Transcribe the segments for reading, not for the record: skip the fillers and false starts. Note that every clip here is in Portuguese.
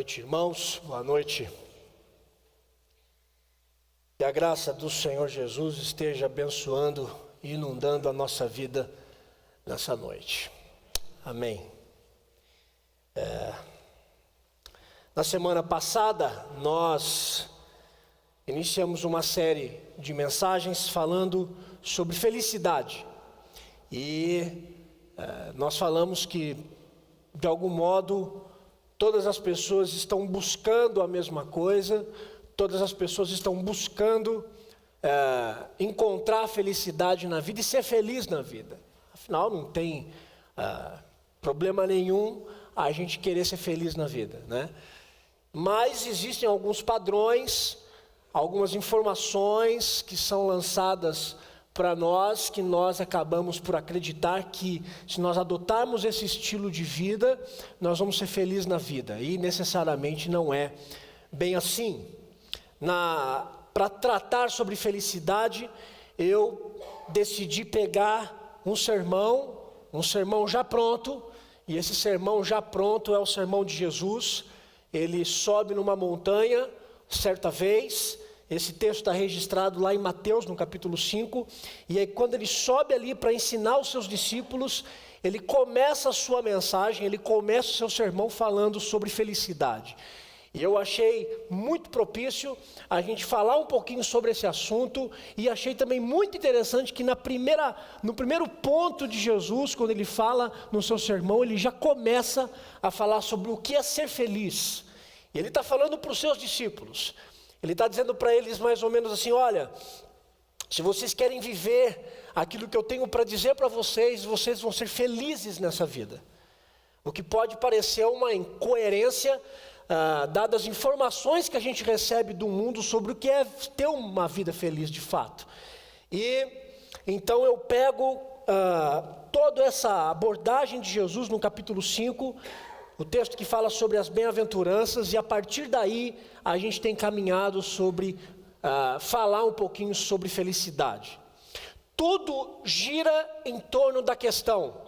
noite, irmãos. Boa noite. Que a graça do Senhor Jesus esteja abençoando e inundando a nossa vida nessa noite. Amém. Na semana passada, nós iniciamos uma série de mensagens falando sobre felicidade. E nós falamos que, de algum modo, todas as pessoas estão buscando a mesma coisa, todas as pessoas estão buscando encontrar felicidade na vida e ser feliz na vida. Afinal, não tem problema nenhum a gente querer ser feliz na vida, né? Mas existem alguns padrões, algumas informações que são lançadas para nós, que nós acabamos por acreditar que se nós adotarmos esse estilo de vida, nós vamos ser felizes na vida. E necessariamente não é bem assim. Para tratar sobre felicidade, eu decidi pegar um sermão já pronto, e esse sermão já pronto é o sermão de Jesus. Ele sobe numa montanha, certa vez. Esse texto está registrado lá em Mateus, no capítulo 5. E aí quando ele sobe ali para ensinar os seus discípulos, ele começa a sua mensagem, ele começa o seu sermão falando sobre felicidade. E eu achei muito propício a gente falar um pouquinho sobre esse assunto. E achei também muito interessante que no primeiro ponto de Jesus, quando ele fala no seu sermão, ele já começa a falar sobre o que é ser feliz. E ele está falando para os seus discípulos. Ele está dizendo para eles mais ou menos assim: olha, se vocês querem viver aquilo que eu tenho para dizer para vocês, vocês vão ser felizes nessa vida. O que pode parecer uma incoerência, dadas as informações que a gente recebe do mundo sobre o que é ter uma vida feliz de fato. E então eu pego toda essa abordagem de Jesus no capítulo 5, o texto que fala sobre as bem-aventuranças, e a partir daí a gente tem caminhado sobre falar um pouquinho sobre felicidade. Tudo gira em torno da questão: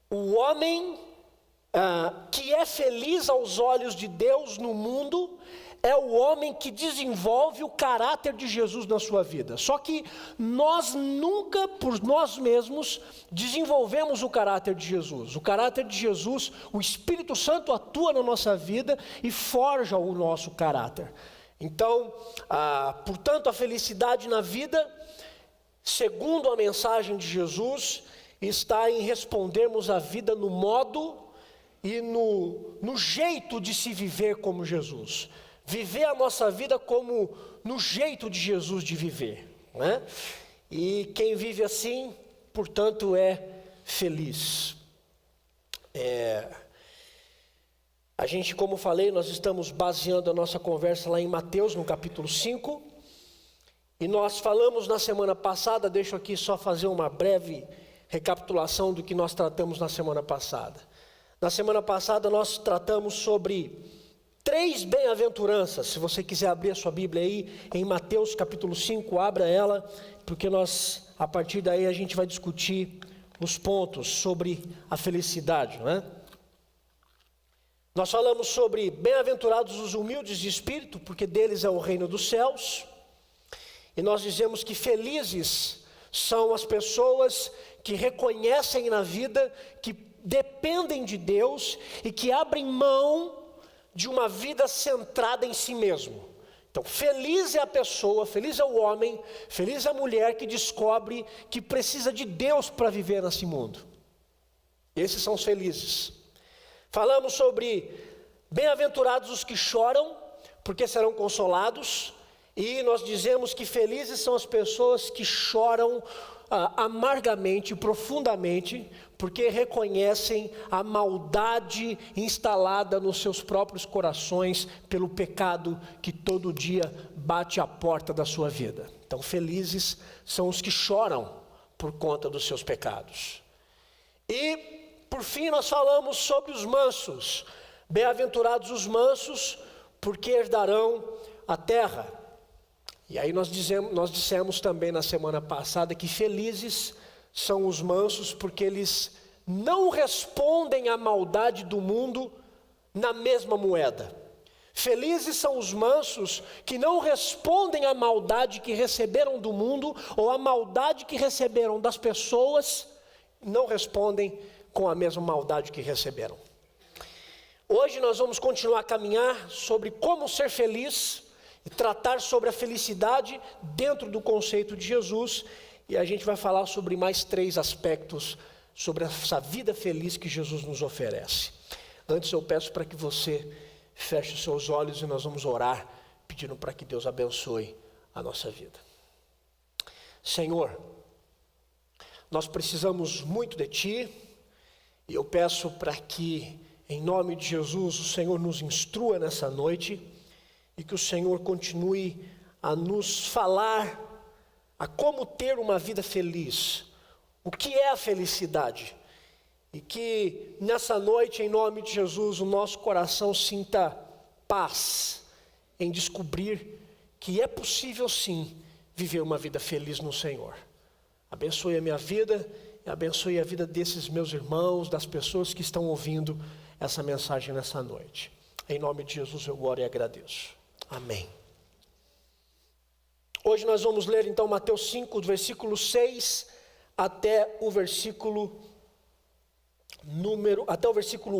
o homem que é feliz aos olhos de Deus no mundo é o homem que desenvolve o caráter de Jesus na sua vida. Só que nós nunca, por nós mesmos, desenvolvemos o caráter de Jesus. O caráter de Jesus, o Espírito Santo atua na nossa vida e forja o nosso caráter. Então, portanto, a felicidade na vida, segundo a mensagem de Jesus, está em respondermos a vida no modo e no jeito de se viver como Jesus. Viver a nossa vida como no jeito de Jesus de viver, né? E quem vive assim, portanto, é feliz. A gente, como falei, nós estamos baseando a nossa conversa lá em Mateus, no capítulo 5. E nós falamos na semana passada, deixo aqui só fazer uma breve recapitulação do que nós tratamos na semana passada. Na semana passada nós tratamos sobre 3 bem-aventuranças. Se você quiser abrir a sua Bíblia aí, em Mateus capítulo 5, abra ela, porque a partir daí a gente vai discutir os pontos sobre a felicidade, não é? Nós falamos sobre bem-aventurados os humildes de espírito, porque deles é o reino dos céus. E nós dizemos que felizes são as pessoas que reconhecem na vida que dependem de Deus e que abrem mão de uma vida centrada em si mesmo. Então, feliz é a pessoa, feliz é o homem, feliz é a mulher que descobre que precisa de Deus para viver nesse mundo. Esses são os felizes. Falamos sobre bem-aventurados os que choram, porque serão consolados. E nós dizemos que felizes são as pessoas que choram amargamente, profundamente, porque reconhecem a maldade instalada nos seus próprios corações pelo pecado que todo dia bate à porta da sua vida. Então, felizes são os que choram por conta dos seus pecados. E, por fim, nós falamos sobre os mansos. Bem-aventurados os mansos, porque herdarão a terra. E aí nós dissemos também na semana passada que felizes são os mansos, porque eles não respondem à maldade do mundo na mesma moeda. Felizes são os mansos que não respondem à maldade que receberam do mundo, ou à maldade que receberam das pessoas, não respondem com a mesma maldade que receberam. Hoje nós vamos continuar a caminhar sobre como ser feliz e tratar sobre a felicidade dentro do conceito de Jesus, e a gente vai falar sobre mais 3 aspectos sobre essa vida feliz que Jesus nos oferece. Antes eu peço para que você feche os seus olhos e nós vamos orar, pedindo para que Deus abençoe a nossa vida. Senhor, nós precisamos muito de Ti, e eu peço para que, em nome de Jesus, o Senhor nos instrua nessa noite, e que o Senhor continue a nos falar a como ter uma vida feliz, o que é a felicidade, e que nessa noite, em nome de Jesus, o nosso coração sinta paz em descobrir que é possível sim viver uma vida feliz no Senhor. Abençoe a minha vida e abençoe a vida desses meus irmãos, das pessoas que estão ouvindo essa mensagem nessa noite. Em nome de Jesus eu oro e agradeço. Amém. Hoje nós vamos ler então Mateus 5, do versículo 6 até o versículo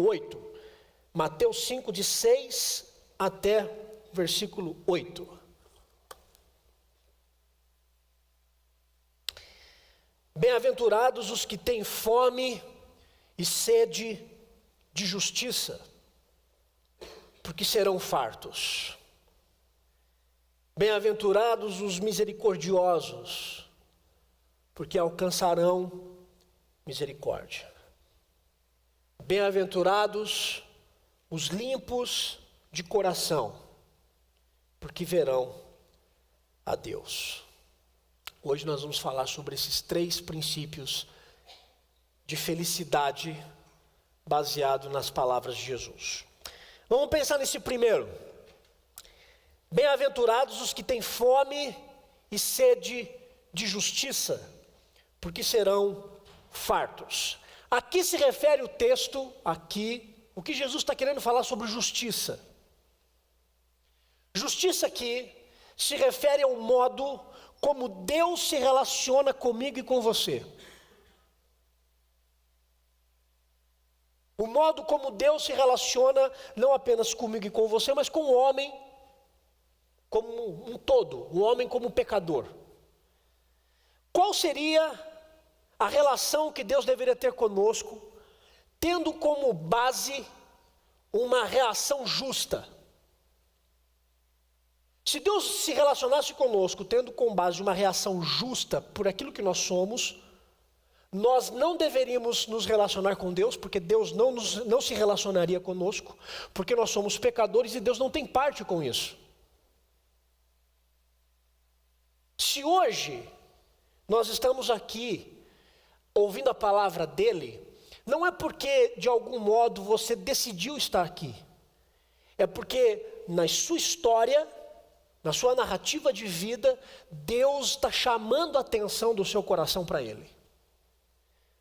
8. Mateus 5, de 6 até o versículo 8. Bem-aventurados os que têm fome e sede de justiça, porque serão fartos. Bem-aventurados os misericordiosos, porque alcançarão misericórdia. Bem-aventurados os limpos de coração, porque verão a Deus. Hoje nós vamos falar sobre esses 3 princípios de felicidade baseado nas palavras de Jesus. Vamos pensar nesse primeiro. Bem-aventurados os que têm fome e sede de justiça, porque serão fartos. Aqui se refere o texto, o que Jesus está querendo falar sobre justiça. Justiça aqui se refere ao modo como Deus se relaciona comigo e com você. O modo como Deus se relaciona não apenas comigo e com você, mas com o homem como um todo, o homem como pecador. Qual seria a relação que Deus deveria ter conosco, tendo como base uma reação justa? Se Deus se relacionasse conosco, tendo como base uma reação justa por aquilo que nós somos, nós não deveríamos nos relacionar com Deus, porque Deus não se relacionaria conosco, porque nós somos pecadores e Deus não tem parte com isso. Se hoje nós estamos aqui ouvindo a palavra dele, não é porque de algum modo você decidiu estar aqui, é porque na sua história, na sua narrativa de vida, Deus está chamando a atenção do seu coração para ele.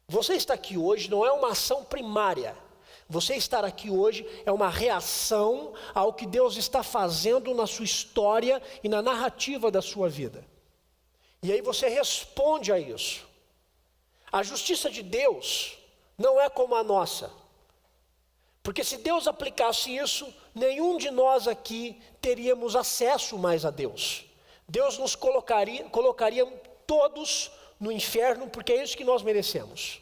Você estar aqui hoje não é uma ação primária. Você estar aqui hoje é uma reação ao que Deus está fazendo na sua história e na narrativa da sua vida. E aí você responde a isso. A justiça de Deus não é como a nossa. Porque se Deus aplicasse isso, nenhum de nós aqui teríamos acesso mais a Deus. Deus nos colocaria todos no inferno, porque é isso que nós merecemos.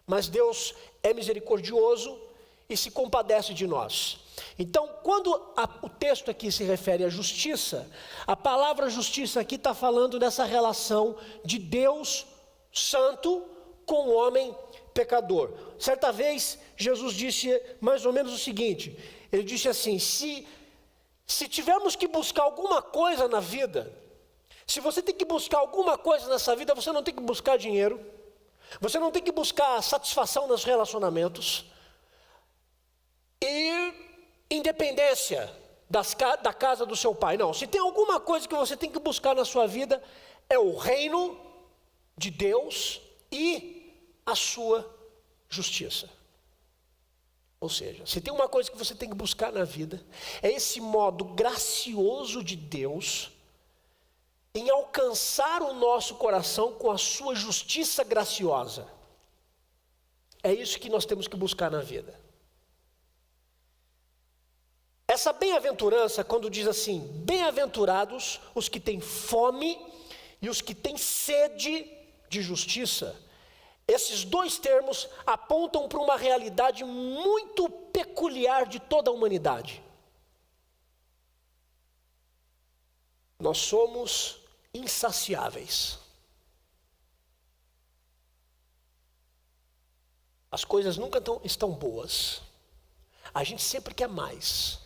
Mas Deus é misericordioso e se compadece de nós. Então, quando o texto aqui se refere à justiça, a palavra justiça aqui está falando dessa relação de Deus santo com o homem pecador. Certa vez, Jesus disse mais ou menos o seguinte, ele disse assim, se tivermos que buscar alguma coisa na vida, se você tem que buscar alguma coisa nessa vida, você não tem que buscar dinheiro, você não tem que buscar satisfação nos relacionamentos, e independência da casa do seu pai. Não, se tem alguma coisa que você tem que buscar na sua vida, é o reino de Deus e a sua justiça. Ou seja, se tem uma coisa que você tem que buscar na vida, é esse modo gracioso de Deus em alcançar o nosso coração com a sua justiça graciosa. É isso que nós temos que buscar na vida. Essa bem-aventurança, quando diz assim, bem-aventurados os que têm fome e os que têm sede de justiça, esses dois termos apontam para uma realidade muito peculiar de toda a humanidade. Nós somos insaciáveis. As coisas nunca estão boas. A gente sempre quer mais.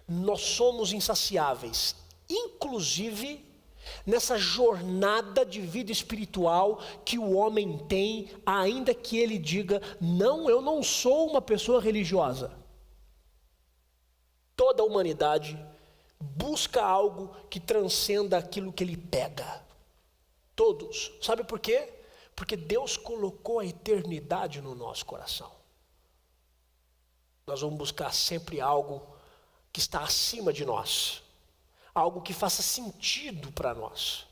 Nós somos insaciáveis, inclusive nessa jornada de vida espiritual que o homem tem, ainda que ele diga, não, eu não sou uma pessoa religiosa. Toda a humanidade busca algo que transcenda aquilo que ele pega. Todos. Sabe por quê? Porque Deus colocou a eternidade no nosso coração. Nós vamos buscar sempre algo que está acima de nós. Algo que faça sentido para nós.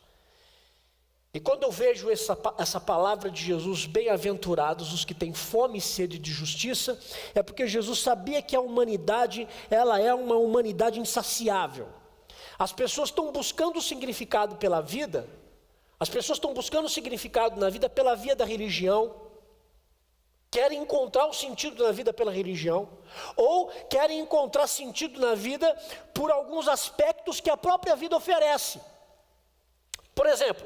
E quando eu vejo essa palavra de Jesus, bem-aventurados os que têm fome e sede de justiça, é porque Jesus sabia que a humanidade, ela é uma humanidade insaciável. As pessoas estão buscando o significado pela vida, as pessoas estão buscando o significado na vida pela via da religião, querem encontrar o sentido na vida pela religião, ou querem encontrar sentido na vida por alguns aspectos que a própria vida oferece. Por exemplo,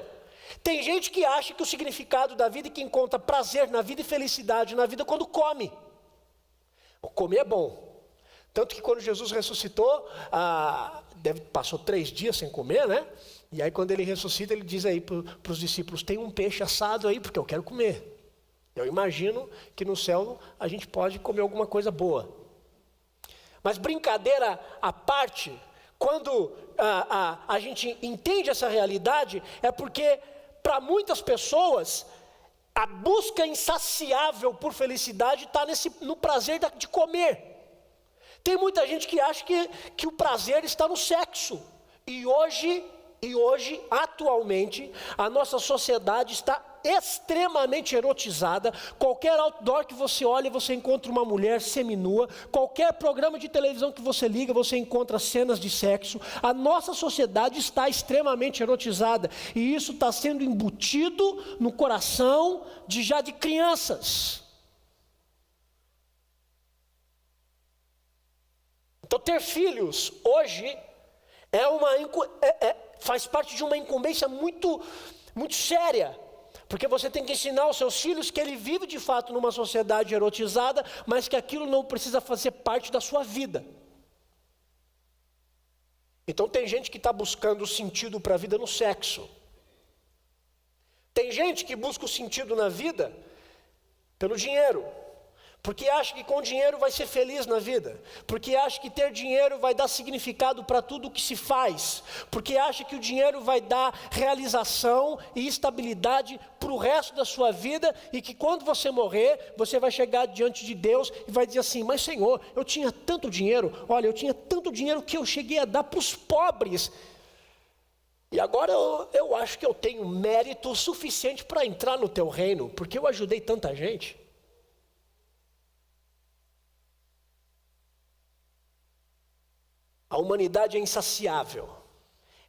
tem gente que acha que o significado da vida e que encontra prazer na vida e felicidade na vida quando come. Comer é bom. Tanto que quando Jesus ressuscitou, passou 3 dias sem comer, né? E aí quando ele ressuscita, ele diz aí para os discípulos, tem um peixe assado aí, porque eu quero comer. Eu imagino que no céu a gente pode comer alguma coisa boa. Mas brincadeira à parte, quando a gente entende essa realidade, é porque para muitas pessoas a busca insaciável por felicidade está no prazer de comer. Tem muita gente que acha que o prazer está no sexo. E hoje, atualmente, a nossa sociedade está extremamente erotizada. Qualquer outdoor que você olha, você encontra uma mulher seminua. Qualquer programa de televisão que você liga, você encontra cenas de sexo. A nossa sociedade está extremamente erotizada. E isso está sendo embutido no coração de crianças. Então ter filhos hoje faz parte de uma incumbência muito, muito séria. Porque você tem que ensinar aos seus filhos que ele vive de fato numa sociedade erotizada, mas que aquilo não precisa fazer parte da sua vida. Então tem gente que está buscando sentido para a vida no sexo. Tem gente que busca o sentido na vida pelo dinheiro. Porque acha que com dinheiro vai ser feliz na vida. Porque acha que ter dinheiro vai dar significado para tudo o que se faz. Porque acha que o dinheiro vai dar realização e estabilidade para o resto da sua vida. E que quando você morrer, você vai chegar diante de Deus e vai dizer assim, mas Senhor, eu tinha tanto dinheiro. Olha, eu tinha tanto dinheiro que eu cheguei a dar para os pobres. E agora eu acho que eu tenho mérito suficiente para entrar no teu reino. Porque eu ajudei tanta gente. A humanidade é insaciável.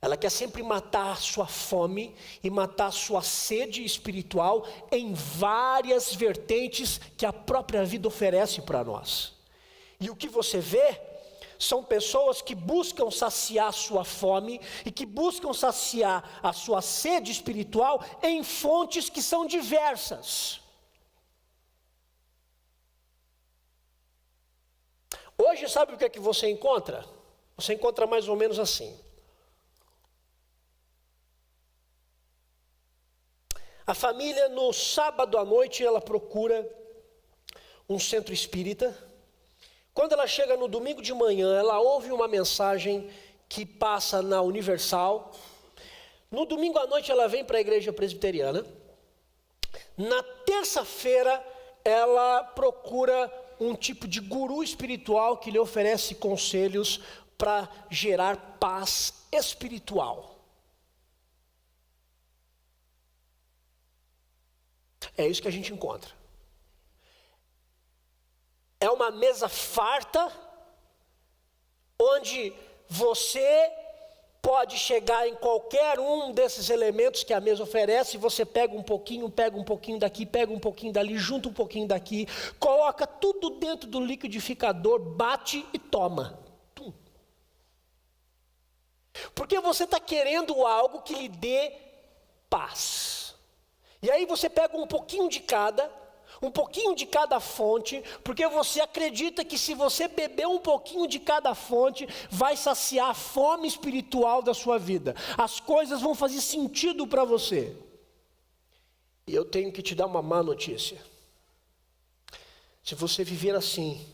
Ela quer sempre matar a sua fome e matar a sua sede espiritual em várias vertentes que a própria vida oferece para nós. E o que você vê são pessoas que buscam saciar a sua fome e que buscam saciar a sua sede espiritual em fontes que são diversas. Hoje, sabe o que é que você encontra? Você encontra mais ou menos assim. A família no sábado à noite ela procura um centro espírita. Quando ela chega no domingo de manhã, ela ouve uma mensagem que passa na Universal. No domingo à noite ela vem para a igreja presbiteriana. Na terça-feira ela procura um tipo de guru espiritual que lhe oferece conselhos para gerar paz espiritual. É isso que a gente encontra. É uma mesa farta, onde você pode chegar em qualquer um desses elementos que a mesa oferece, você pega um pouquinho daqui, pega um pouquinho dali, junta um pouquinho daqui, coloca tudo dentro do liquidificador, bate e toma. Tum. Porque você está querendo algo que lhe dê paz. E aí você pega um pouquinho de cada fonte, porque você acredita que se você beber um pouquinho de cada fonte, vai saciar a fome espiritual da sua vida. As coisas vão fazer sentido para você. E eu tenho que te dar uma má notícia. Se você viver assim,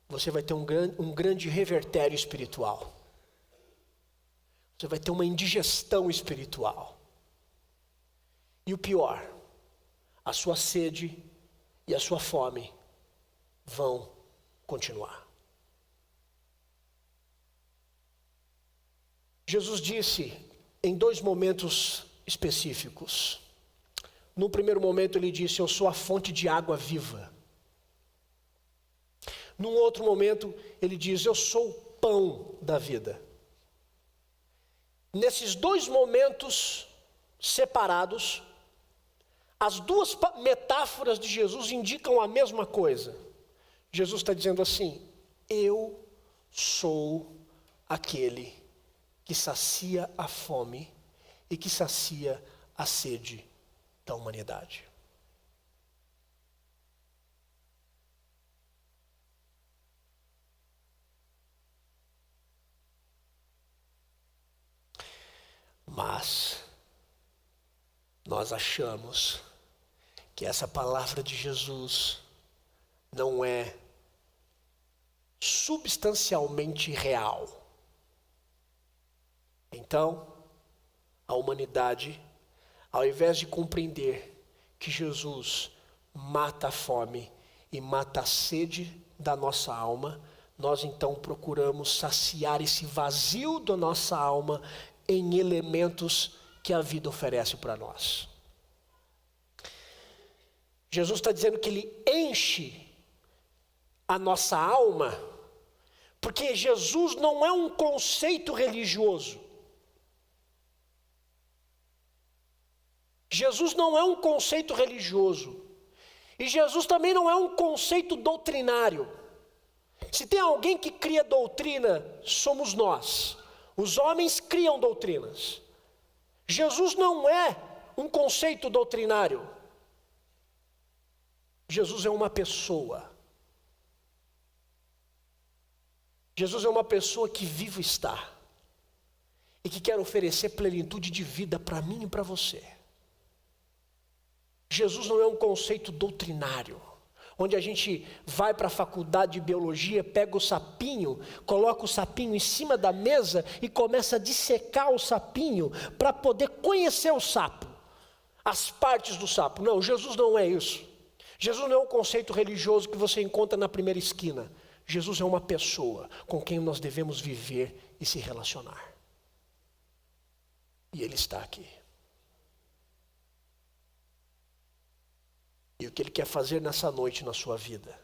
você vai ter um grande revertério espiritual. Você vai ter uma indigestão espiritual. E o pior, a sua sede e a sua fome vão continuar. Jesus disse em 2 momentos específicos. No primeiro momento ele disse: eu sou a fonte de água viva. Num outro momento ele diz: eu sou o pão da vida. Nesses 2 momentos separados, as 2 metáforas de Jesus indicam a mesma coisa. Jesus está dizendo assim: eu sou aquele que sacia a fome e que sacia a sede da humanidade. Mas nós achamos que essa palavra de Jesus não é substancialmente real. Então, a humanidade, ao invés de compreender que Jesus mata a fome e mata a sede da nossa alma, nós então procuramos saciar esse vazio da nossa alma em elementos que a vida oferece para nós. Jesus está dizendo que Ele enche a nossa alma, porque Jesus não é um conceito religioso. Jesus não é um conceito religioso. E Jesus também não é um conceito doutrinário. Se tem alguém que cria doutrina, somos nós. Os homens criam doutrinas. Jesus não é um conceito doutrinário. Jesus é uma pessoa. Jesus é uma pessoa que vivo está. E que quer oferecer plenitude de vida para mim e para você. Jesus não é um conceito doutrinário, onde a gente vai para a faculdade de biologia, pega o sapinho, coloca o sapinho em cima da mesa e começa a dissecar o sapinho para poder conhecer o sapo, as partes do sapo. Não, Jesus não é isso. Jesus não é um conceito religioso que você encontra na primeira esquina. Jesus é uma pessoa com quem nós devemos viver e se relacionar. E Ele está aqui. E o que Ele quer fazer nessa noite na sua vida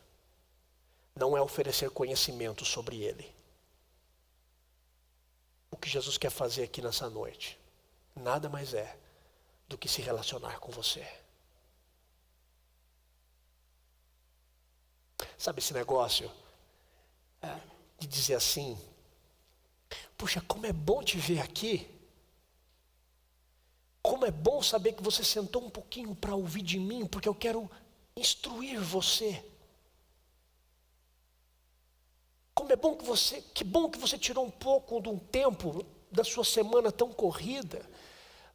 não é oferecer conhecimento sobre Ele. O que Jesus quer fazer aqui nessa noite nada mais é do que se relacionar com você. Sabe esse negócio de dizer assim: puxa, como é bom te ver aqui. Como é bom saber que você sentou um pouquinho para ouvir de mim, porque eu quero instruir você. Que bom que você tirou um pouco de um tempo da sua semana tão corrida,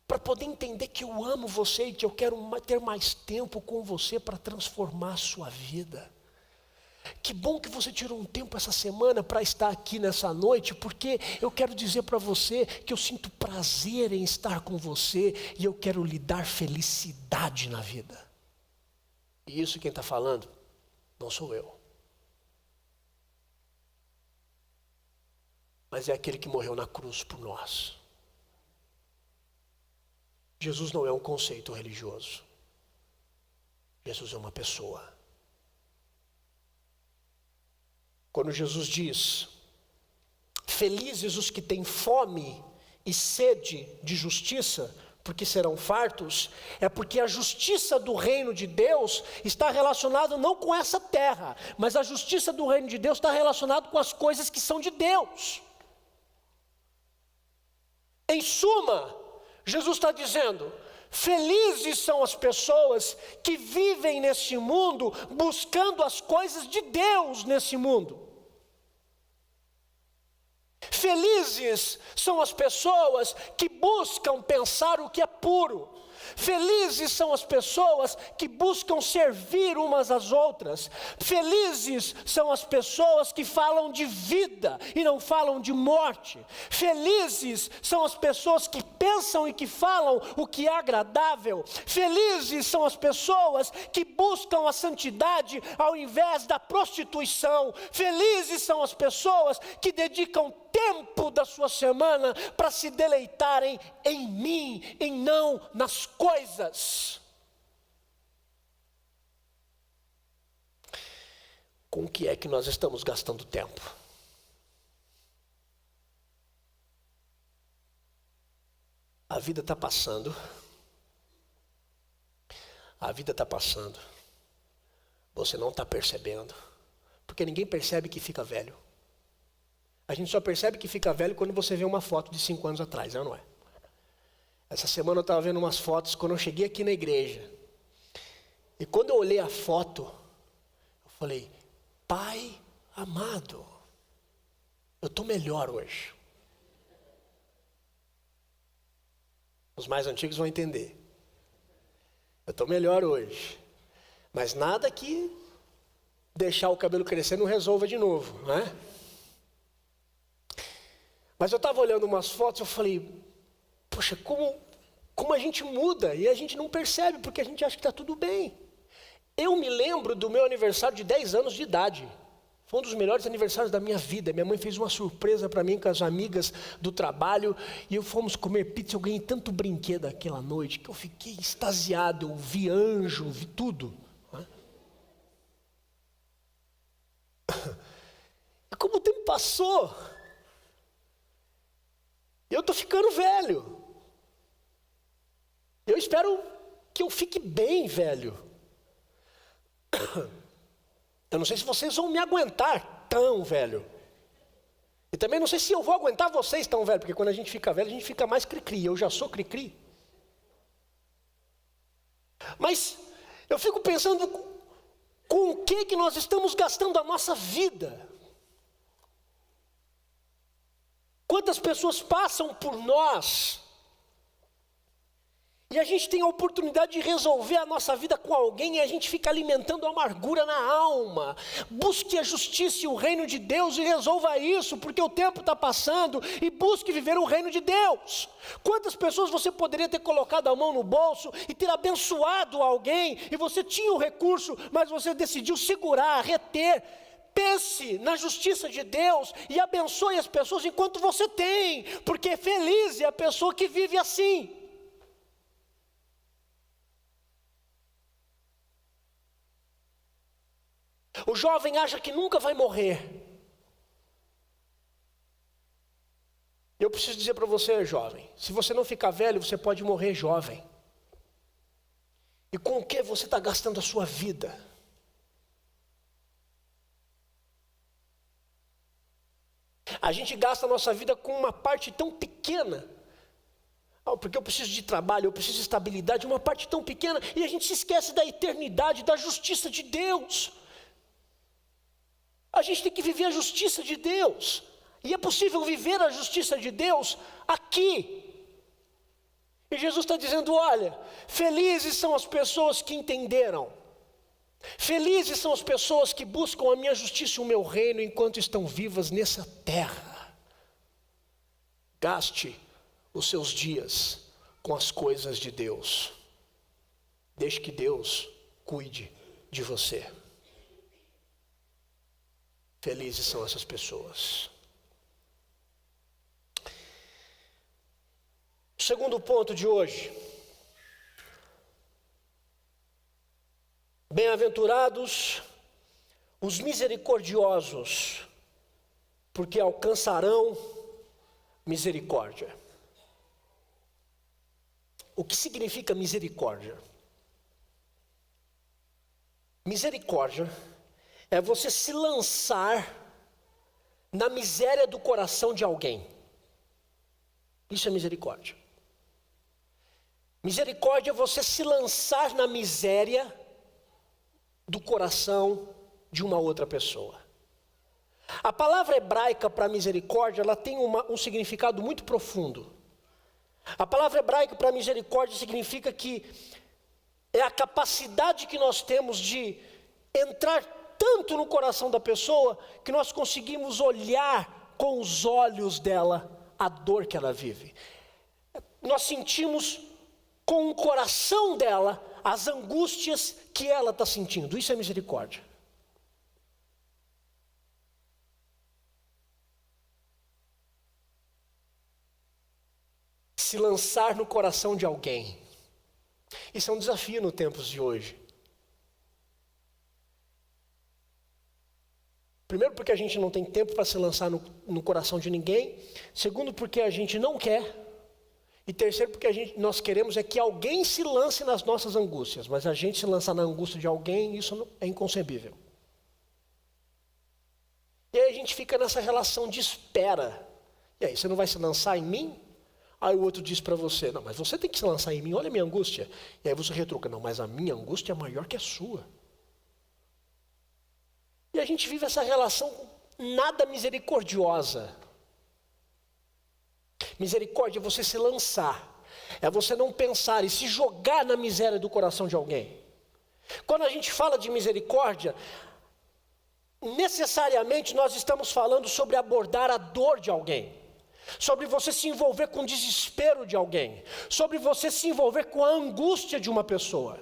para poder entender que eu amo você e que eu quero ter mais tempo com você para transformar a sua vida. Que bom que você tirou um tempo essa semana para estar aqui nessa noite, porque eu quero dizer para você que eu sinto prazer em estar com você e eu quero lhe dar felicidade na vida. E isso quem está falando não sou eu, mas é aquele que morreu na cruz por nós. Jesus não é um conceito religioso. Jesus é uma pessoa. Quando Jesus diz: felizes os que têm fome e sede de justiça, porque serão fartos, é porque a justiça do reino de Deus está relacionada não com essa terra, mas a justiça do reino de Deus está relacionada com as coisas que são de Deus. Em suma, Jesus está dizendo: felizes são as pessoas que vivem nesse mundo buscando as coisas de Deus nesse mundo. Felizes são as pessoas que buscam pensar o que é puro. Felizes são as pessoas que buscam servir umas às outras. Felizes são as pessoas que falam de vida e não falam de morte. Felizes são as pessoas que pensam e que falam o que é agradável. Felizes são as pessoas que buscam a santidade ao invés da prostituição. Felizes são as pessoas que dedicam tempo da sua semana para se deleitarem em mim, e não nas coisas. Com o que é que nós estamos gastando tempo? A vida está passando. A vida está passando. Você não está percebendo. Porque ninguém percebe que fica velho. A gente só percebe que fica velho quando você vê uma foto de 5 anos atrás, não é? Essa semana eu estava vendo umas fotos quando eu cheguei aqui na igreja. E quando eu olhei a foto, eu falei: Pai amado, eu estou melhor hoje. Os mais antigos vão entender. Eu estou melhor hoje. Mas nada que deixar o cabelo crescer não resolva de novo, não é? Mas eu estava olhando umas fotos e eu falei: poxa, como a gente muda e a gente não percebe porque a gente acha que está tudo bem. Eu me lembro do meu aniversário de 10 anos de idade. Foi um dos melhores aniversários da minha vida. Minha mãe fez uma surpresa para mim com as amigas do trabalho e fomos comer pizza. Eu ganhei tanto brinquedo aquela noite que eu fiquei extasiado. Eu vi anjo, vi tudo. E como o tempo passou, eu estou ficando velho. Eu espero que eu fique bem velho. Eu não sei se vocês vão me aguentar tão velho. E também não sei se eu vou aguentar vocês tão velho, porque quando a gente fica velho, a gente fica mais cri-cri. Eu já sou cri-cri. Mas eu fico pensando com o que nós estamos gastando a nossa vida. Quantas pessoas passam por nós e a gente tem a oportunidade de resolver a nossa vida com alguém e a gente fica alimentando amargura na alma. Busque a justiça e o reino de Deus e resolva isso, porque o tempo está passando, e busque viver o reino de Deus. Quantas pessoas você poderia ter colocado a mão no bolso e ter abençoado alguém, e você tinha o recurso, mas você decidiu segurar, reter. Pense na justiça de Deus e abençoe as pessoas enquanto você tem, porque feliz é a pessoa que vive assim. O jovem acha que nunca vai morrer. Eu preciso dizer para você, jovem, se você não ficar velho, você pode morrer jovem. E com o que você está gastando a sua vida? A gente gasta a nossa vida com uma parte tão pequena. Porque eu preciso de trabalho, eu preciso de estabilidade, uma parte tão pequena, e a gente se esquece da eternidade, da justiça de Deus. A gente tem que viver a justiça de Deus. E é possível viver a justiça de Deus aqui. E Jesus está dizendo: olha, felizes são as pessoas que entenderam. Felizes são as pessoas que buscam a minha justiça e o meu reino enquanto estão vivas nessa terra. Gaste os seus dias com as coisas de Deus. Deixe que Deus cuide de você. Felizes são essas pessoas. Segundo ponto de hoje. Bem-aventurados os misericordiosos, porque alcançarão misericórdia. O que significa misericórdia? Misericórdia é você se lançar na miséria do coração de alguém. Isso é misericórdia. Misericórdia é você se lançar na miséria do coração de uma outra pessoa. A palavra hebraica para misericórdia, ela tem um significado muito profundo. A palavra hebraica para misericórdia significa que é a capacidade que nós temos de entrar tanto no coração da pessoa que nós conseguimos olhar com os olhos dela a dor que ela vive. Nós sentimos com o coração dela as angústias que ela está sentindo. Isso é misericórdia. Se lançar no coração de alguém. Isso é um desafio nos tempos de hoje. Primeiro, porque a gente não tem tempo para se lançar no coração de ninguém. Segundo, porque a gente não quer. E terceiro, porque nós queremos é que alguém se lance nas nossas angústias. Mas a gente se lançar na angústia de alguém, isso é inconcebível. E aí a gente fica nessa relação de espera. E aí, você não vai se lançar em mim? Aí o outro diz para você, não, mas você tem que se lançar em mim, olha a minha angústia. E aí você retruca, não, mas a minha angústia é maior que a sua. E a gente vive essa relação nada misericordiosa. Misericórdia é você se lançar, é você não pensar e se jogar na miséria do coração de alguém. Quando a gente fala de misericórdia, necessariamente nós estamos falando sobre abordar a dor de alguém. Sobre você se envolver com o desespero de alguém, sobre você se envolver com a angústia de uma pessoa.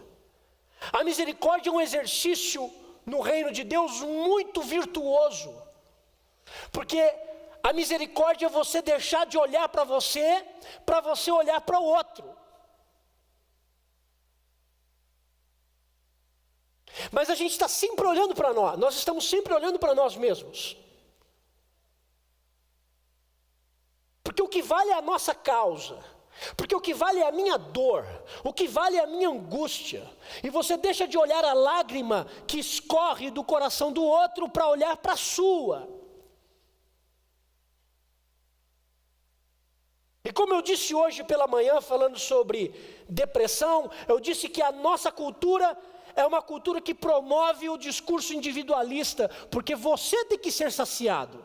A misericórdia é um exercício no reino de Deus muito virtuoso, porque a misericórdia é você deixar de olhar para você olhar para o outro. Mas a gente está sempre olhando para nós estamos sempre olhando para nós mesmos. Porque o que vale é a nossa causa, porque o que vale é a minha dor, o que vale é a minha angústia. E você deixa de olhar a lágrima que escorre do coração do outro para olhar para a sua. E como eu disse hoje pela manhã, falando sobre depressão, eu disse que a nossa cultura é uma cultura que promove o discurso individualista, porque você tem que ser saciado.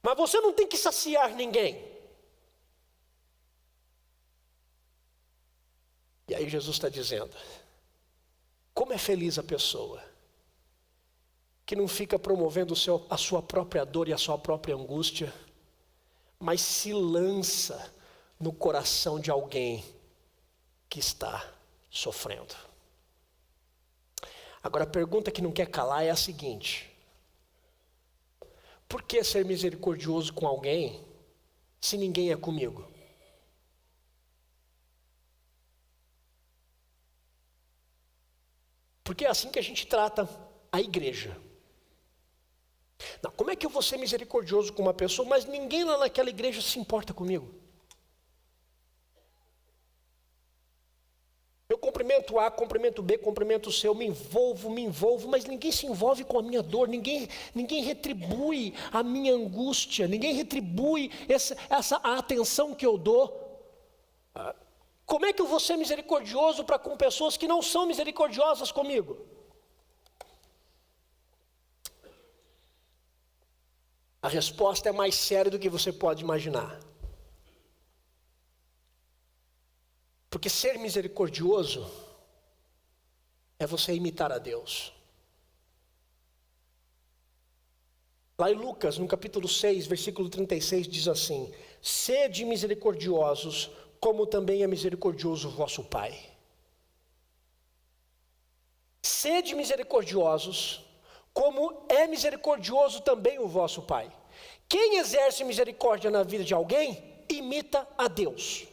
Mas você não tem que saciar ninguém. E aí Jesus está dizendo, como é feliz a pessoa que não fica promovendo a sua própria dor e a sua própria angústia, mas se lança no coração de alguém que está sofrendo. Agora a pergunta que não quer calar é a seguinte: por que ser misericordioso com alguém se ninguém é comigo? Porque é assim que a gente trata a igreja. Não, como é que eu vou ser misericordioso com uma pessoa, mas ninguém lá naquela igreja se importa comigo? Eu cumprimento A, cumprimento B, cumprimento C, eu me envolvo, mas ninguém se envolve com a minha dor, ninguém retribui a minha angústia, ninguém retribui essa atenção que eu dou. Como é que eu vou ser misericordioso com pessoas que não são misericordiosas comigo? A resposta é mais séria do que você pode imaginar. Porque ser misericordioso é você imitar a Deus. Lá em Lucas, no capítulo 6, versículo 36, diz assim: sede misericordiosos, como também é misericordioso o vosso Pai. Sede misericordiosos, como é misericordioso também o vosso Pai. Quem exerce misericórdia na vida de alguém, imita a Deus.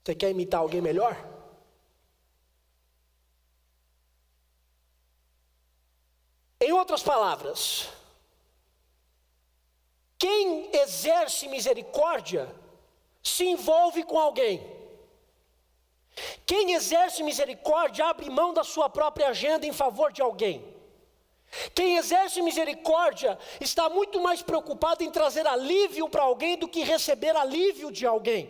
Você quer imitar alguém melhor? Em outras palavras, quem exerce misericórdia se envolve com alguém. Quem exerce misericórdia abre mão da sua própria agenda em favor de alguém. Quem exerce misericórdia está muito mais preocupado em trazer alívio para alguém do que receber alívio de alguém.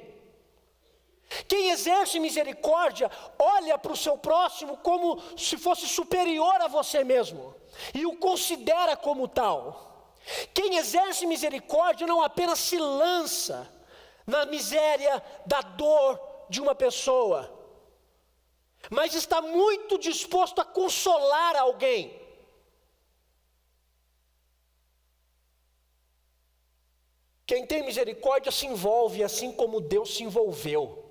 Quem exerce misericórdia olha para o seu próximo como se fosse superior a você mesmo e o considera como tal. Quem exerce misericórdia não apenas se lança na miséria da dor de uma pessoa, mas está muito disposto a consolar alguém. Quem tem misericórdia se envolve assim como Deus se envolveu.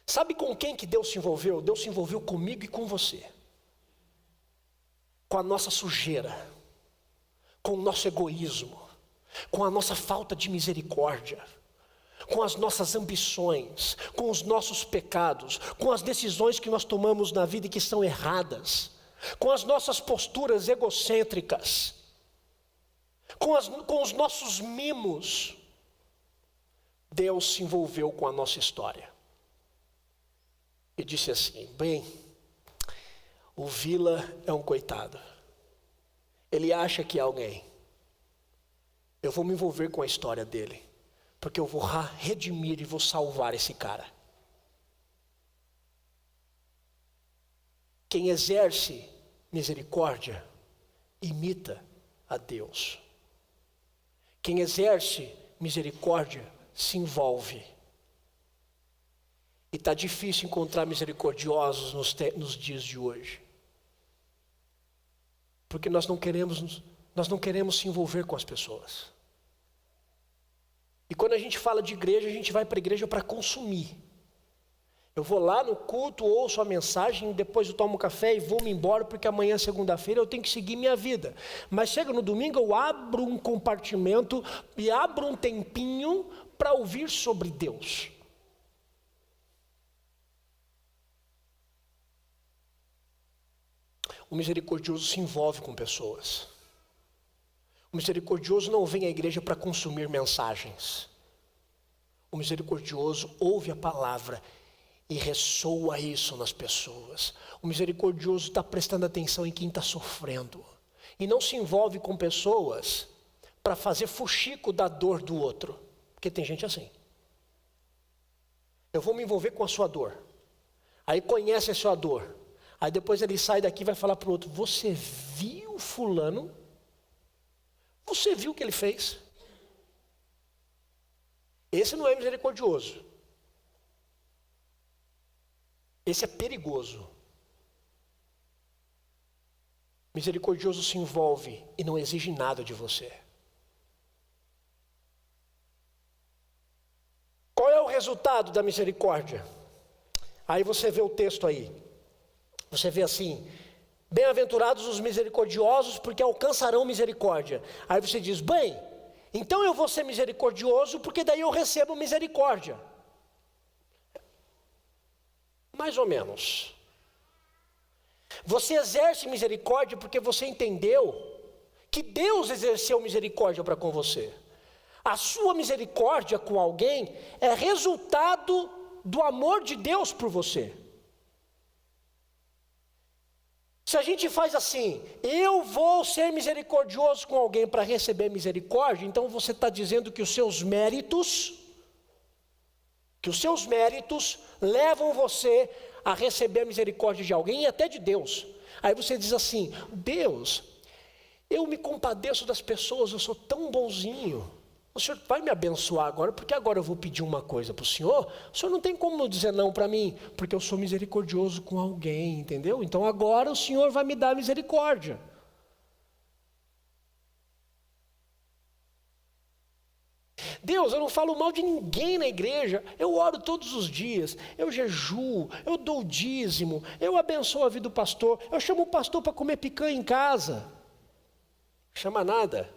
Sabe com quem que Deus se envolveu? Deus se envolveu comigo e com você. Com a nossa sujeira, com o nosso egoísmo, com a nossa falta de misericórdia, com as nossas ambições, com os nossos pecados, com as decisões que nós tomamos na vida e que são erradas, com as nossas posturas egocêntricas, com os nossos mimos. Deus se envolveu com a nossa história e disse assim: bem, o Vila é um coitado, ele acha que é alguém, eu vou me envolver com a história dele, porque eu vou redimir e vou salvar esse cara. Quem exerce misericórdia imita a Deus. Quem exerce misericórdia se envolve. E está difícil encontrar misericordiosos nos dias de hoje. Porque nós não queremos se envolver com as pessoas. E quando a gente fala de igreja, a gente vai para a igreja para consumir. Eu vou lá no culto, ouço a mensagem, depois eu tomo café e vou-me embora, porque amanhã, segunda-feira, eu tenho que seguir minha vida. Mas chega no domingo, eu abro um compartimento e abro um tempinho para ouvir sobre Deus. O misericordioso se envolve com pessoas. O misericordioso não vem à igreja para consumir mensagens. O misericordioso ouve a palavra e ressoa isso nas pessoas. O misericordioso está prestando atenção em quem está sofrendo. E não se envolve com pessoas para fazer fuxico da dor do outro. Porque tem gente assim. Eu vou me envolver com a sua dor. Aí conhece a sua dor. Aí depois ele sai daqui e vai falar para o outro: você viu fulano? Você viu o que ele fez? Esse não é misericordioso. Esse é perigoso. Misericordioso se envolve e não exige nada de você. Qual é o resultado da misericórdia? Aí você vê o texto aí. Você vê assim: bem-aventurados os misericordiosos, porque alcançarão misericórdia. Aí você diz: bem, então eu vou ser misericordioso, porque daí eu recebo misericórdia. Mais ou menos. Você exerce misericórdia porque você entendeu que Deus exerceu misericórdia para com você. A sua misericórdia com alguém é resultado do amor de Deus por você. Se a gente faz assim: eu vou ser misericordioso com alguém para receber misericórdia, então você está dizendo que os seus méritos levam você a receber a misericórdia de alguém e até de Deus. Aí você diz assim: Deus, eu me compadeço das pessoas, eu sou tão bonzinho, o Senhor vai me abençoar agora, porque agora eu vou pedir uma coisa para o Senhor não tem como dizer não para mim, porque eu sou misericordioso com alguém, entendeu? Então agora o Senhor vai me dar misericórdia. Deus, eu não falo mal de ninguém na igreja, eu oro todos os dias, eu jejuo, eu dou o dízimo, eu abençoo a vida do pastor, eu chamo o pastor para comer picanha em casa. Chama nada.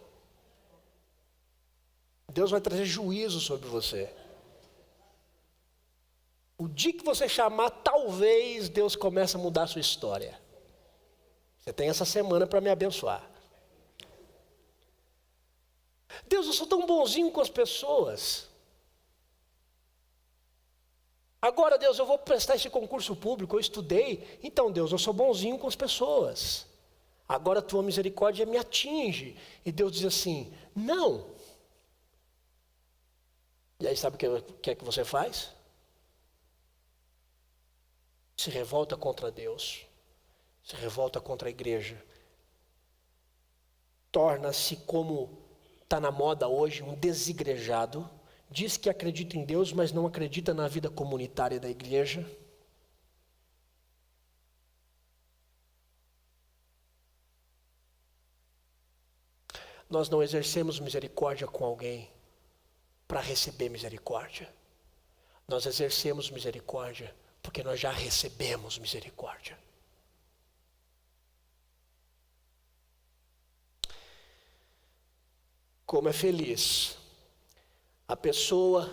Deus vai trazer juízo sobre você. O dia que você chamar, talvez Deus comece a mudar a sua história. Você tem essa semana para me abençoar. Deus, eu sou tão bonzinho com as pessoas. Agora, Deus, eu vou prestar esse concurso público, eu estudei. Então, Deus, eu sou bonzinho com as pessoas. Agora a tua misericórdia me atinge. E Deus diz assim, não. E aí sabe o que é que você faz? Se revolta contra Deus. Se revolta contra a igreja. Torna-se, como está na moda hoje, um desigrejado. Diz que acredita em Deus, mas não acredita na vida comunitária da igreja. Nós não exercemos misericórdia com alguém para receber misericórdia. Nós exercemos misericórdia porque nós já recebemos misericórdia. Como é feliz a pessoa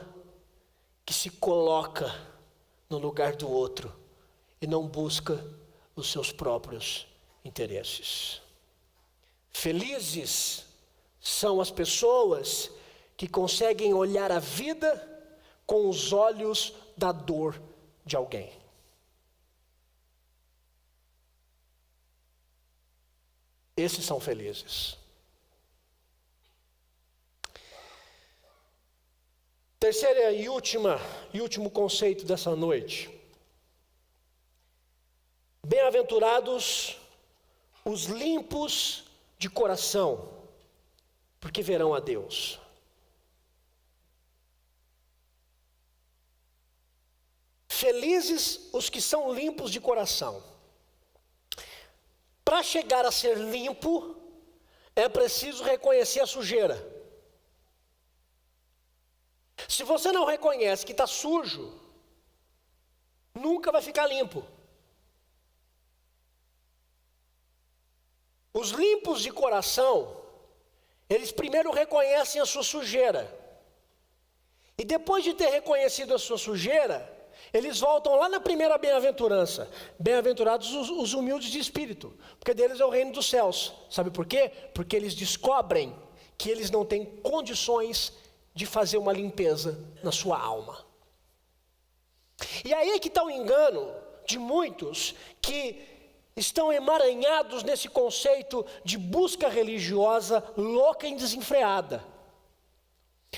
que se coloca no lugar do outro e não busca os seus próprios interesses. Felizes são as pessoas que conseguem olhar a vida com os olhos da dor de alguém. Esses são felizes. Terceira e último conceito dessa noite. Bem-aventurados os limpos de coração, porque verão a Deus. Felizes os que são limpos de coração. Para chegar a ser limpo, é preciso reconhecer a sujeira. Se você não reconhece que está sujo, nunca vai ficar limpo. Os limpos de coração, eles primeiro reconhecem a sua sujeira. E depois de ter reconhecido a sua sujeira, eles voltam lá na primeira bem-aventurança. Bem-aventurados os humildes de espírito, porque deles é o reino dos céus. Sabe por quê? Porque eles descobrem que eles não têm condições de fazer uma limpeza na sua alma. E aí é que está o engano de muitos que estão emaranhados nesse conceito de busca religiosa louca e desenfreada.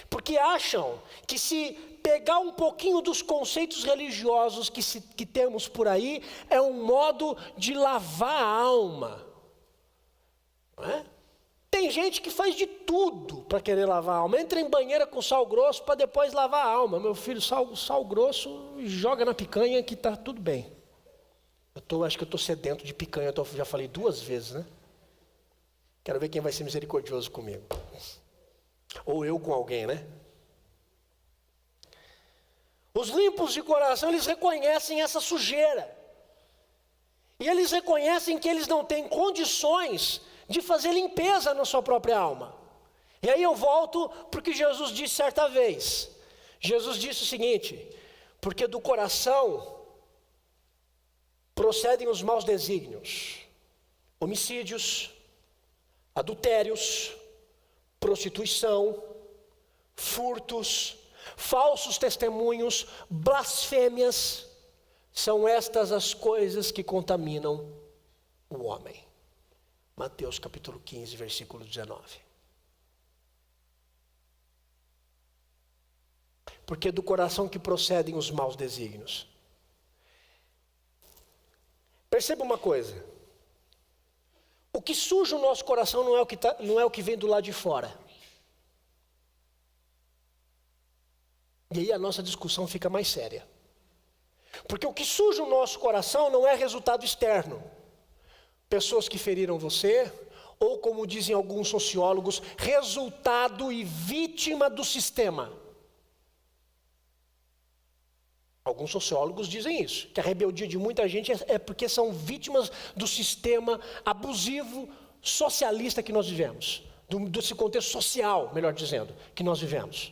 Porque acham que se pegar um pouquinho dos conceitos religiosos que temos por aí, é um modo de lavar a alma. Não é? Tem gente que faz de tudo para querer lavar a alma. Entra em banheira com sal grosso para depois lavar a alma. Meu filho, sal grosso, joga na picanha que está tudo bem. Acho que eu estou sedento de picanha, já falei 2 vezes, né? Quero ver quem vai ser misericordioso comigo. Ou eu com alguém, né? Os limpos de coração, eles reconhecem essa sujeira. E eles reconhecem que eles não têm condições de fazer limpeza na sua própria alma. E aí eu volto para o que Jesus disse certa vez. Jesus disse o seguinte: porque do coração procedem os maus desígnios, homicídios, adultérios, prostituição, furtos, falsos testemunhos, blasfêmias. São estas as coisas que contaminam o homem. Mateus capítulo 15, versículo 19. Porque do coração que procedem os maus desígnios. Perceba uma coisa. O que suja o nosso coração não é o que vem do lado de fora. E aí a nossa discussão fica mais séria. Porque o que suja o nosso coração não é resultado externo. Pessoas que feriram você, ou como dizem alguns sociólogos, resultado e vítima do sistema. Alguns sociólogos dizem isso, que a rebeldia de muita gente é porque são vítimas do sistema abusivo, socialista que nós vivemos. desse contexto social, melhor dizendo, que nós vivemos.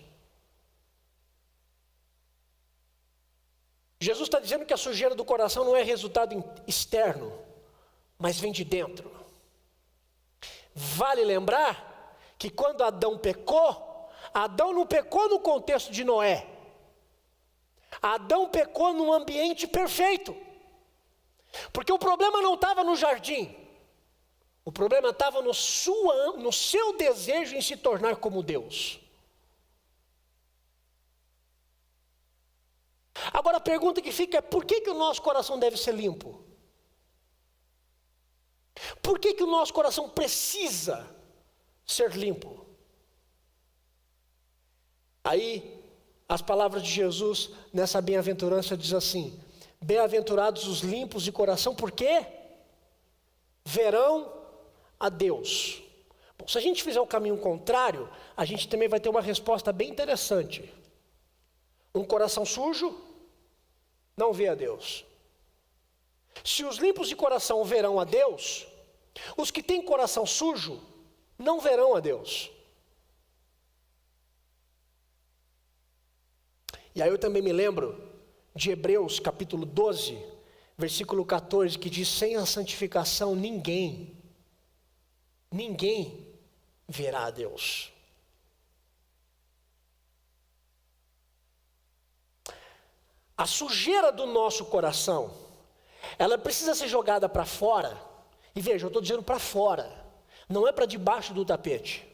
Jesus está dizendo que a sujeira do coração não é resultado externo, mas vem de dentro. Vale lembrar que quando Adão pecou, Adão não pecou no contexto de Noé. Adão pecou num ambiente perfeito. Porque o problema não estava no jardim. O problema estava no seu desejo em se tornar como Deus. Agora a pergunta que fica é: por que o nosso coração deve ser limpo? Por que o nosso coração precisa ser limpo? Aí, as palavras de Jesus nessa bem-aventurança diz assim: bem-aventurados os limpos de coração, porque verão a Deus. Bom, se a gente fizer o caminho contrário, a gente também vai ter uma resposta bem interessante. Um coração sujo não vê a Deus. Se os limpos de coração verão a Deus, os que têm coração sujo não verão a Deus. E aí eu também me lembro de Hebreus capítulo 12, versículo 14, que diz: sem a santificação ninguém verá a Deus. A sujeira do nosso coração, ela precisa ser jogada para fora. E veja, eu estou dizendo para fora, não é para debaixo do tapete.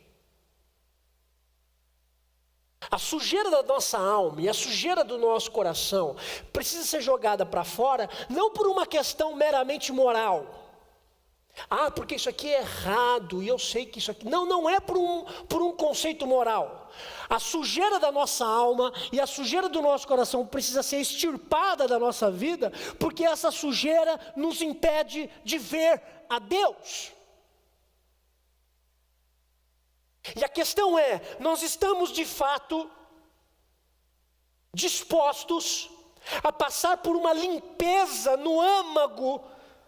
A sujeira da nossa alma e a sujeira do nosso coração precisa ser jogada para fora, não por uma questão meramente moral. Ah, porque isso aqui é errado, e eu sei que isso aqui... Não é por um conceito moral. A sujeira da nossa alma e a sujeira do nosso coração precisa ser extirpada da nossa vida, porque essa sujeira nos impede de ver a Deus. E a questão é: nós estamos de fato dispostos a passar por uma limpeza no âmago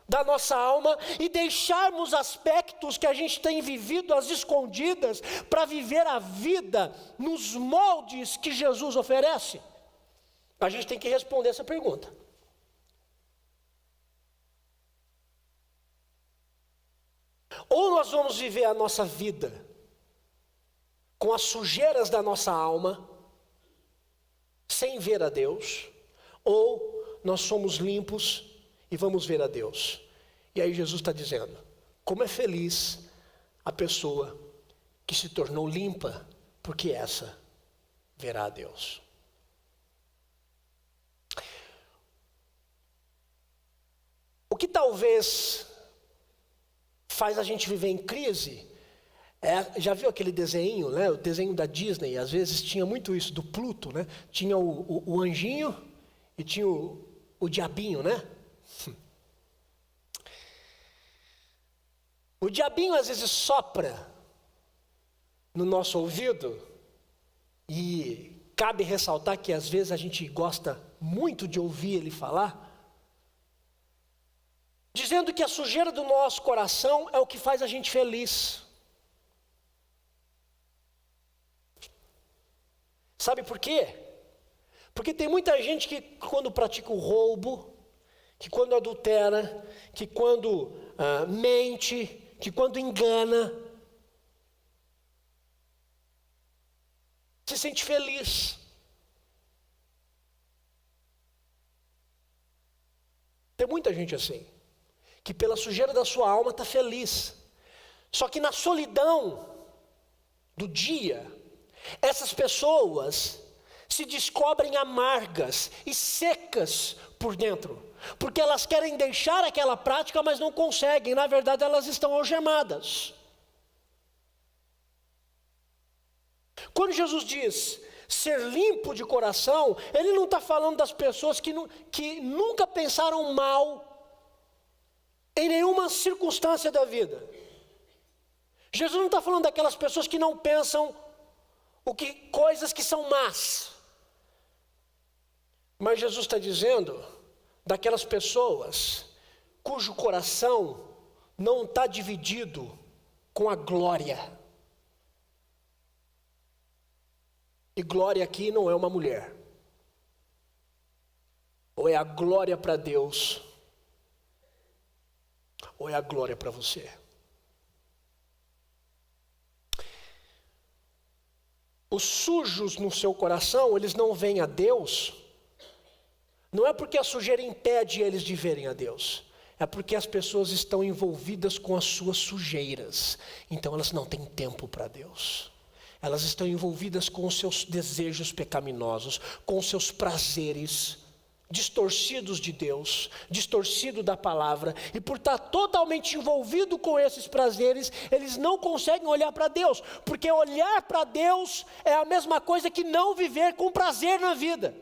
da nossa alma e deixarmos aspectos que a gente tem vivido às escondidas para viver a vida nos moldes que Jesus oferece? A gente tem que responder essa pergunta. Ou nós vamos viver a nossa vida com as sujeiras da nossa alma, sem ver a Deus, ou nós somos limpos e vamos ver a Deus. E aí Jesus está dizendo: como é feliz a pessoa que se tornou limpa, porque essa verá a Deus. O que talvez faz a gente viver em crise já viu aquele desenho, né? O desenho da Disney, às vezes tinha muito isso, do Pluto, né? Tinha o anjinho e tinha o diabinho, né? O diabinho às vezes sopra no nosso ouvido, e cabe ressaltar que às vezes a gente gosta muito de ouvir ele falar, dizendo que a sujeira do nosso coração é o que faz a gente feliz. Sabe por quê? Porque tem muita gente que quando pratica o roubo, que quando adultera, que quando mente, que quando engana, se sente feliz. Tem muita gente assim, que pela sujeira da sua alma está feliz. Só que na solidão do dia, essas pessoas se descobrem amargas e secas por dentro, porque elas querem deixar aquela prática, mas não conseguem. Na verdade, elas estão algemadas. Quando Jesus diz ser limpo de coração, Ele não está falando das pessoas que nunca pensaram mal em nenhuma circunstância da vida. Jesus não está falando daquelas pessoas que não pensam coisas que são más. Mas Jesus está dizendo daquelas pessoas cujo coração não está dividido com a glória E glória aqui não é uma mulher. Ou é a glória para Deus, ou é a glória para você. Os sujos no seu coração, eles não veem a Deus, não é porque a sujeira impede eles de verem a Deus, é porque as pessoas estão envolvidas com as suas sujeiras, então elas não têm tempo para Deus. Elas estão envolvidas com os seus desejos pecaminosos, com os seus prazeres distorcidos de Deus, distorcido da palavra, e por estar totalmente envolvido com esses prazeres, eles não conseguem olhar para Deus, porque olhar para Deus é a mesma coisa que não viver com prazer na vida.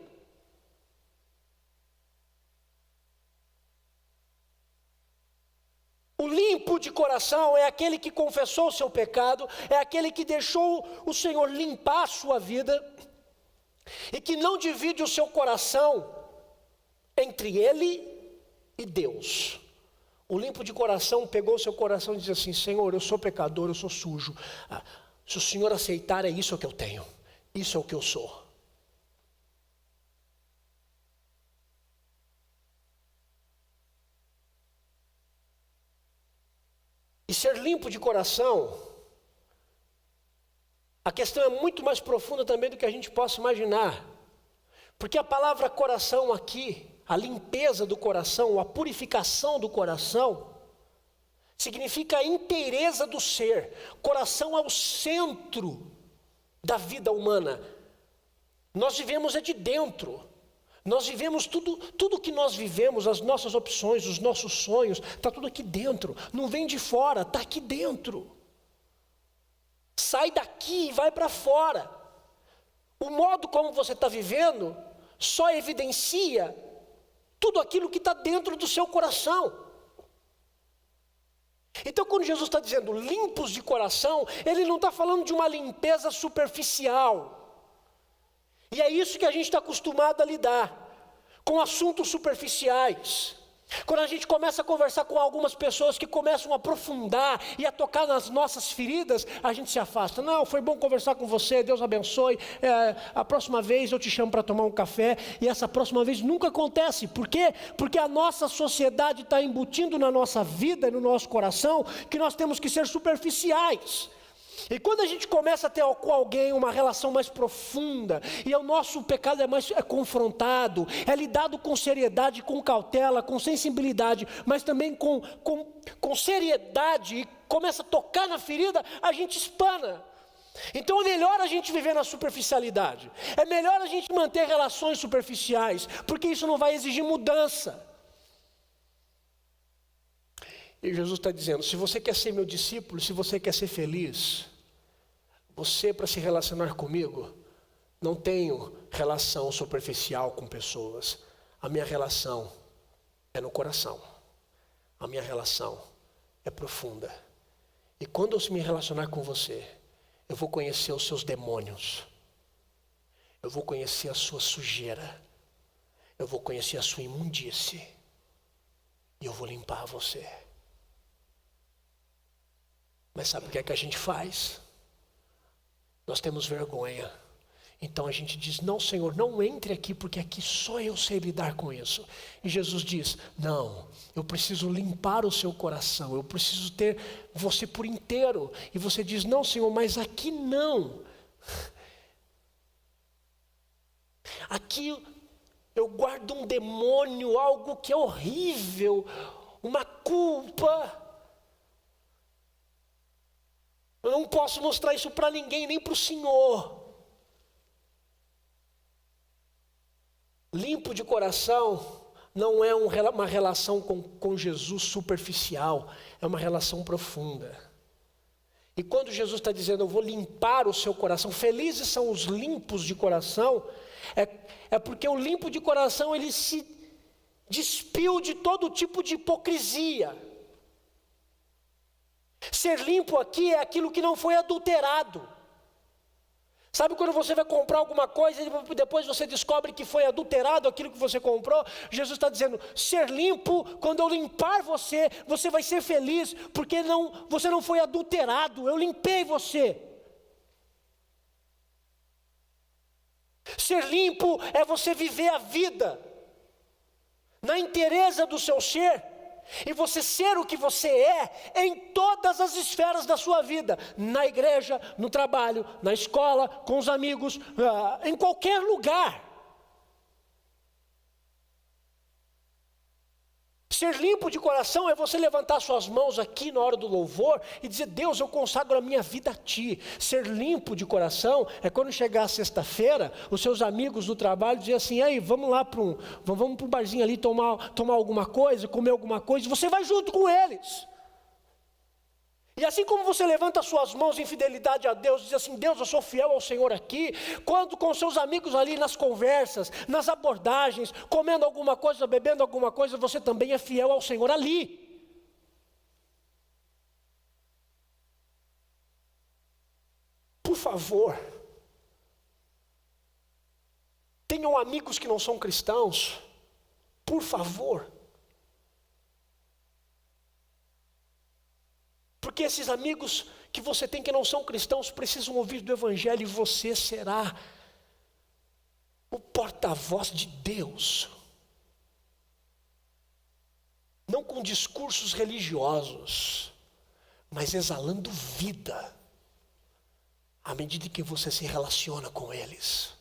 O limpo de coração é aquele que confessou o seu pecado, é aquele que deixou o Senhor limpar a sua vida, e que não divide o seu coração entre ele e Deus. O limpo de coração pegou o seu coração e diz assim: Senhor, eu sou pecador, eu sou sujo. Se o Senhor aceitar, é isso que eu tenho. Isso é o que eu sou. E ser limpo de coração, a questão é muito mais profunda também do que a gente possa imaginar. Porque a palavra coração aqui, a limpeza do coração, a purificação do coração, significa a inteireza do ser. Coração é o centro da vida humana. Nós vivemos de dentro. Nós vivemos tudo que nós vivemos, as nossas opções, os nossos sonhos, está tudo aqui dentro. Não vem de fora, está aqui dentro. Sai daqui e vai para fora. O modo como você está vivendo só evidencia tudo aquilo que está dentro do seu coração. Então, quando Jesus está dizendo limpos de coração, Ele não está falando de uma limpeza superficial. E é isso que a gente está acostumado a lidar, com assuntos superficiais. Quando a gente começa a conversar com algumas pessoas que começam a aprofundar e a tocar nas nossas feridas, a gente se afasta. Não, foi bom conversar com você, Deus abençoe, a próxima vez eu te chamo para tomar um café, e essa próxima vez nunca acontece. Por quê? Porque a nossa sociedade está embutindo na nossa vida e no nosso coração que nós temos que ser superficiais. E quando a gente começa a ter com alguém uma relação mais profunda, e o nosso pecado é confrontado, é lidado com seriedade, com cautela, com sensibilidade, mas também com seriedade, e começa a tocar na ferida, a gente espana. Então é melhor a gente viver na superficialidade, é melhor a gente manter relações superficiais, porque isso não vai exigir mudança. E Jesus está dizendo: se você quer ser meu discípulo, se você quer ser feliz, você, para se relacionar comigo, não tenho relação superficial com pessoas. A minha relação é no coração. A minha relação é profunda. E quando eu me relacionar com você, eu vou conhecer os seus demônios. Eu vou conhecer a sua sujeira. Eu vou conhecer a sua imundície. E eu vou limpar você. Mas sabe o que é que a gente faz? Nós temos vergonha. Então a gente diz: não, Senhor, não entre aqui, porque aqui só eu sei lidar com isso. E Jesus diz: não, eu preciso limpar o seu coração, eu preciso ter você por inteiro. E você diz: não, Senhor, mas aqui não. Aqui eu guardo um demônio, algo que é horrível, uma culpa. Eu não posso mostrar isso para ninguém, nem para o Senhor. Limpo de coração não é uma relação com Jesus superficial, é uma relação profunda. E quando Jesus está dizendo: eu vou limpar o seu coração, felizes são os limpos de coração, é porque o limpo de coração, ele se despiu de todo tipo de hipocrisia. Ser limpo aqui é aquilo que não foi adulterado. Sabe quando você vai comprar alguma coisa e depois você descobre que foi adulterado aquilo que você comprou? Jesus está dizendo: ser limpo, quando eu limpar você, você vai ser feliz, porque você não foi adulterado, eu limpei você. Ser limpo é você viver a vida na inteireza do seu ser, e você ser o que você é em todas as esferas da sua vida, na igreja, no trabalho, na escola, com os amigos, em qualquer lugar. Ser limpo de coração é você levantar suas mãos aqui na hora do louvor e dizer: Deus, eu consagro a minha vida a Ti. Ser limpo de coração é quando chegar a sexta-feira, os seus amigos do trabalho dizem assim: aí, vamos lá para um barzinho ali tomar alguma coisa, comer alguma coisa, e você vai junto com eles. E assim como você levanta suas mãos em fidelidade a Deus, diz assim: Deus, eu sou fiel ao Senhor aqui, quando com seus amigos ali nas conversas, nas abordagens, comendo alguma coisa, bebendo alguma coisa, você também é fiel ao Senhor ali. Por favor, tenham amigos que não são cristãos, por favor. Porque esses amigos que você tem que não são cristãos precisam ouvir do Evangelho, e você será o porta-voz de Deus. Não com discursos religiosos, mas exalando vida, à medida que você se relaciona com eles.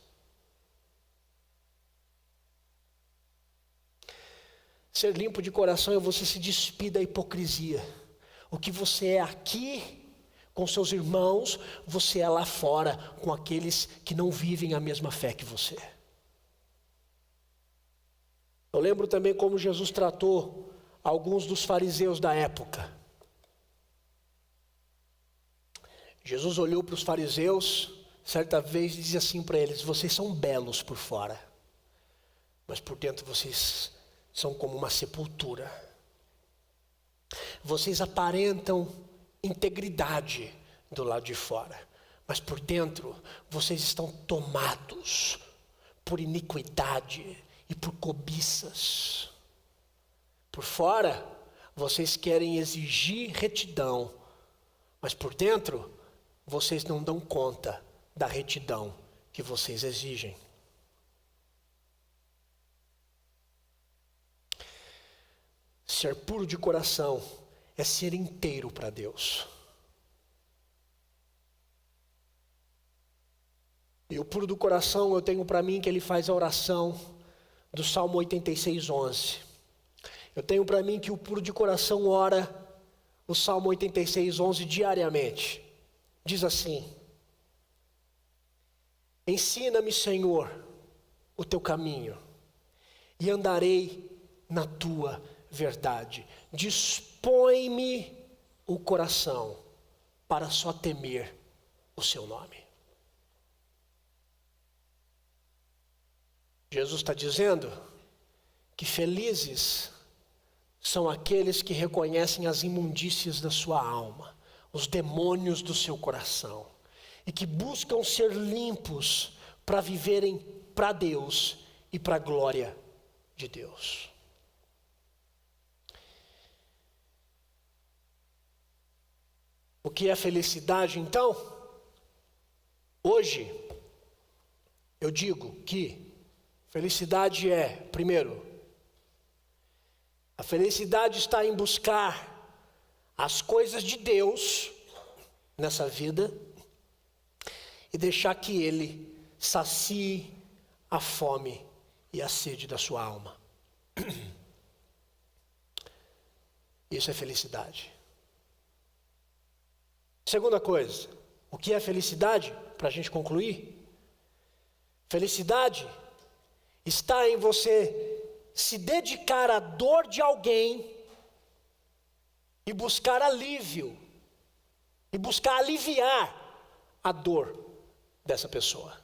Ser limpo de coração é você se despir da hipocrisia. O que você é aqui com seus irmãos, você é lá fora com aqueles que não vivem a mesma fé que você. Eu lembro também como Jesus tratou alguns dos fariseus da época. Jesus olhou para os fariseus certa vez e dizia assim para eles: vocês são belos por fora, mas por dentro vocês são como uma sepultura. Vocês aparentam integridade do lado de fora, mas por dentro vocês estão tomados por iniquidade e por cobiças. Por fora vocês querem exigir retidão, mas por dentro vocês não dão conta da retidão que vocês exigem. Ser puro de coração é ser inteiro para Deus. E o puro do coração, eu tenho para mim que ele faz a oração do Salmo 86, 11. Eu tenho para mim que o puro de coração ora o Salmo 86, 11 diariamente. Diz assim: ensina-me, Senhor, o teu caminho, e andarei na tua verdade. Dispõe-me o coração para só temer o seu nome. Jesus está dizendo que felizes são aqueles que reconhecem as imundícias da sua alma, os demônios do seu coração, e que buscam ser limpos para viverem para Deus e para a glória de Deus. O que é felicidade, então? Hoje, eu digo que felicidade é, primeiro, a felicidade está em buscar as coisas de Deus nessa vida e deixar que Ele sacie a fome e a sede da sua alma. Isso é felicidade. Segunda coisa, o que é felicidade? Para a gente concluir, felicidade está em você se dedicar à dor de alguém e buscar alívio, e buscar aliviar a dor dessa pessoa.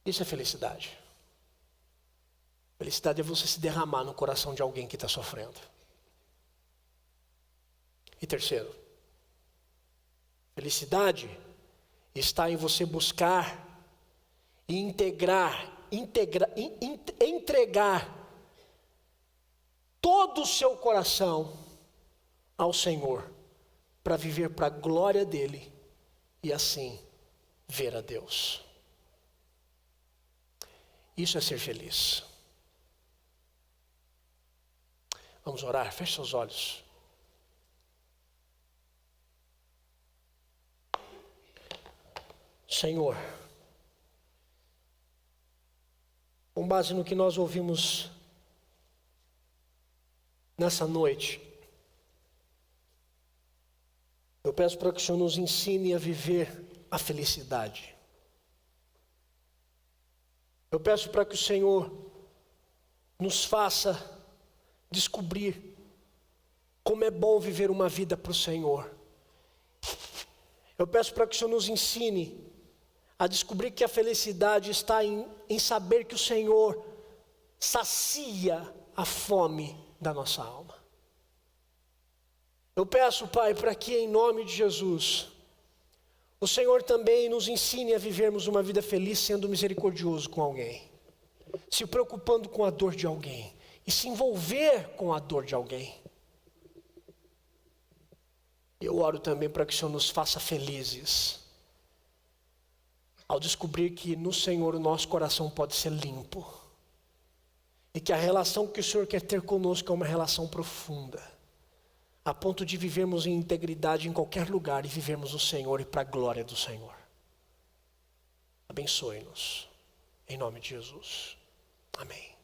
Isso é felicidade. Felicidade é você se derramar no coração de alguém que está sofrendo. E terceiro, felicidade está em você buscar e entregar todo o seu coração ao Senhor, para viver para a glória dele e assim ver a Deus. Isso é ser feliz. Vamos orar, feche seus olhos. Senhor, com base no que nós ouvimos nessa noite, eu peço para que o Senhor nos ensine a viver a felicidade. Eu peço para que o Senhor nos faça descobrir como é bom viver uma vida para o Senhor. Eu peço para que o Senhor nos ensine a descobrir que a felicidade está em saber que o Senhor sacia a fome da nossa alma. Eu peço, Pai, para que em nome de Jesus, o Senhor também nos ensine a vivermos uma vida feliz sendo misericordioso com alguém, se preocupando com a dor de alguém e se envolver com a dor de alguém. Eu oro também para que o Senhor nos faça felizes ao descobrir que no Senhor o nosso coração pode ser limpo e que a relação que o Senhor quer ter conosco é uma relação profunda, a ponto de vivermos em integridade em qualquer lugar e vivermos o Senhor e para a glória do Senhor. Abençoe-nos, em nome de Jesus. Amém.